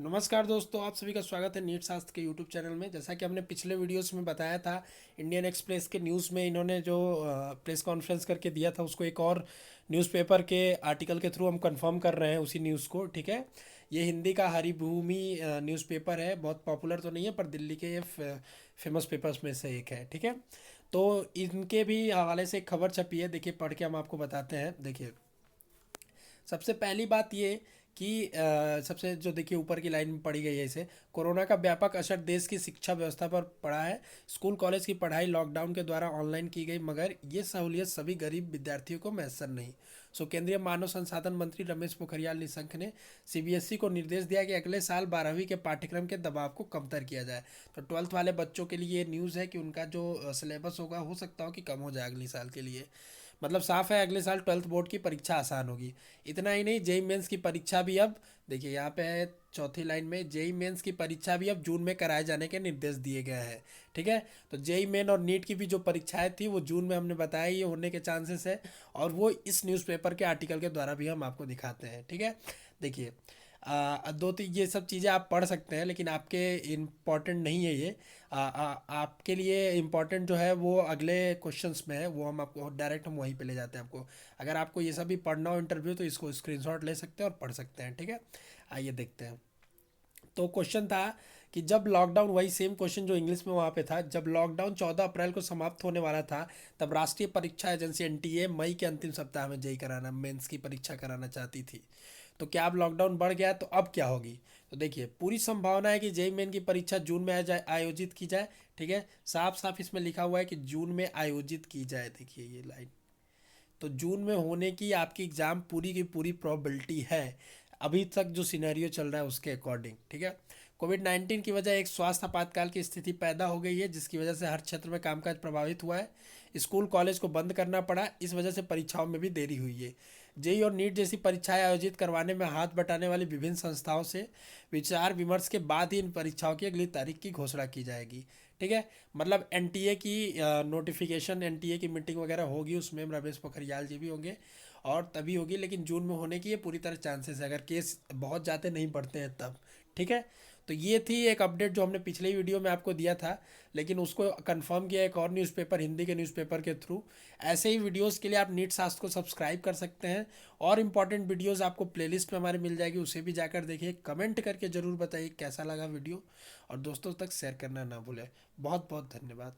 नमस्कार दोस्तों, आप सभी का स्वागत है नीट शास्त्र के यूट्यूब चैनल में। जैसा कि हमने पिछले वीडियोस में बताया था, इंडियन एक्सप्रेस के न्यूज़ में इन्होंने जो प्रेस कॉन्फ्रेंस करके दिया था, उसको एक और न्यूज़पेपर के आर्टिकल के थ्रू हम कंफर्म कर रहे हैं उसी न्यूज़ को। ठीक है, ये हिंदी का हरिभूमि न्यूज़पेपर है। बहुत पॉपुलर तो नहीं है, पर दिल्ली के ये फेमस पेपर्स में से एक है। ठीक है, तो इनके भी हवाले से एक खबर छपी है। देखिए, पढ़ के हम आपको बताते हैं। देखिए, सबसे पहली बात ये कि सबसे जो देखिए ऊपर की लाइन में पड़ी गई है इसे, कोरोना का व्यापक असर देश की शिक्षा व्यवस्था पर पड़ा है। स्कूल कॉलेज की पढ़ाई लॉकडाउन के द्वारा ऑनलाइन की गई, मगर ये सहूलियत सभी गरीब विद्यार्थियों को मैसर नहीं। केंद्रीय मानव संसाधन मंत्री रमेश पोखरियाल निशंक ने सीबीएसई को निर्देश दिया कि अगले साल 12वीं के पाठ्यक्रम के दबाव को कमतर किया जाए। तो ट्वेल्थ वाले बच्चों के लिए ये न्यूज़ है कि उनका जो सिलेबस होगा, हो सकता हो कि कम हो जाए अगले साल के लिए। मतलब साफ है, अगले साल ट्वेल्थ बोर्ड की परीक्षा आसान होगी। इतना ही नहीं, जेई मेंस की परीक्षा भी अब, देखिए यहाँ पे है चौथी लाइन में, जेई मेंस की परीक्षा भी अब जून में कराए जाने के निर्देश दिए गए हैं। ठीक है, तो जेई मेन और नीट की भी जो परीक्षाएं थी वो जून में हमने बताया ये होने के चांसेस है, और वो इस न्यूज़पेपर के आर्टिकल के द्वारा भी हम आपको दिखाते हैं। ठीक है, देखिए दो तीन ये सब चीज़ें आप पढ़ सकते हैं, लेकिन आपके इम्पॉर्टेंट नहीं है ये। आपके लिए इम्पॉर्टेंट जो है वो अगले क्वेश्चंस में है, वो हम आपको डायरेक्ट हम वहीं पे ले जाते हैं आपको। अगर आपको ये सब भी पढ़ना हो इंटरव्यू, तो इसको स्क्रीनशॉट ले सकते हैं और पढ़ सकते हैं। ठीक है, आइए देखते हैं। तो क्वेश्चन था कि जब लॉकडाउन, वही सेम क्वेश्चन जो इंग्लिश में वहाँ पे था, जब लॉकडाउन 14 अप्रैल को समाप्त होने वाला था, तब राष्ट्रीय परीक्षा एजेंसी एनटीए मई के अंतिम सप्ताह में जेई कराना, मेंस की परीक्षा कराना चाहती थी। तो क्या अब लॉकडाउन बढ़ गया, तो अब क्या होगी? तो देखिए, पूरी संभावना है कि जेई मेन की परीक्षा जून में आयोजित की जाए। ठीक है, साफ साफ इसमें लिखा हुआ है कि जून में आयोजित की जाए। देखिए ये लाइन, तो जून में होने की आपकी एग्ज़ाम पूरी की पूरी प्रोबेबिलिटी है, अभी तक जो सिनेरियो चल रहा है उसके अकॉर्डिंग। ठीक है, कोविड 19 की वजह एक स्वास्थ्य आपातकाल की स्थिति पैदा हो गई है, जिसकी वजह से हर क्षेत्र में कामकाज प्रभावित हुआ है। स्कूल कॉलेज को बंद करना पड़ा, इस वजह से परीक्षाओं में भी देरी हुई है। जेई और नीट जैसी परीक्षाएं आयोजित करवाने में हाथ बटाने वाली विभिन्न संस्थाओं से विचार विमर्श के बाद ही इन परीक्षाओं की अगली तारीख की घोषणा की जाएगी। ठीक है, मतलब एनटीए की नोटिफिकेशन, एनटीए की मीटिंग वगैरह होगी, उसमें रमेश पोखरियाल जी भी होंगे, और तभी होगी। लेकिन जून में होने की ये पूरी तरह चांसेस है, अगर केस बहुत ज़्यादा नहीं बढ़ते हैं तब। ठीक है, तो ये थी एक अपडेट जो हमने पिछले ही वीडियो में आपको दिया था, लेकिन उसको कंफर्म किया एक और न्यूज़पेपर, हिंदी के न्यूज़पेपर के थ्रू। ऐसे ही वीडियोस के लिए आप नीट शास्त्र को सब्सक्राइब कर सकते हैं, और इम्पॉर्टेंट वीडियोस आपको प्लेलिस्ट में हमारे मिल जाएगी, उसे भी जाकर देखिए। कमेंट करके ज़रूर बताइए कैसा लगा वीडियो, और दोस्तों तक शेयर करना ना भूलें। बहुत बहुत धन्यवाद।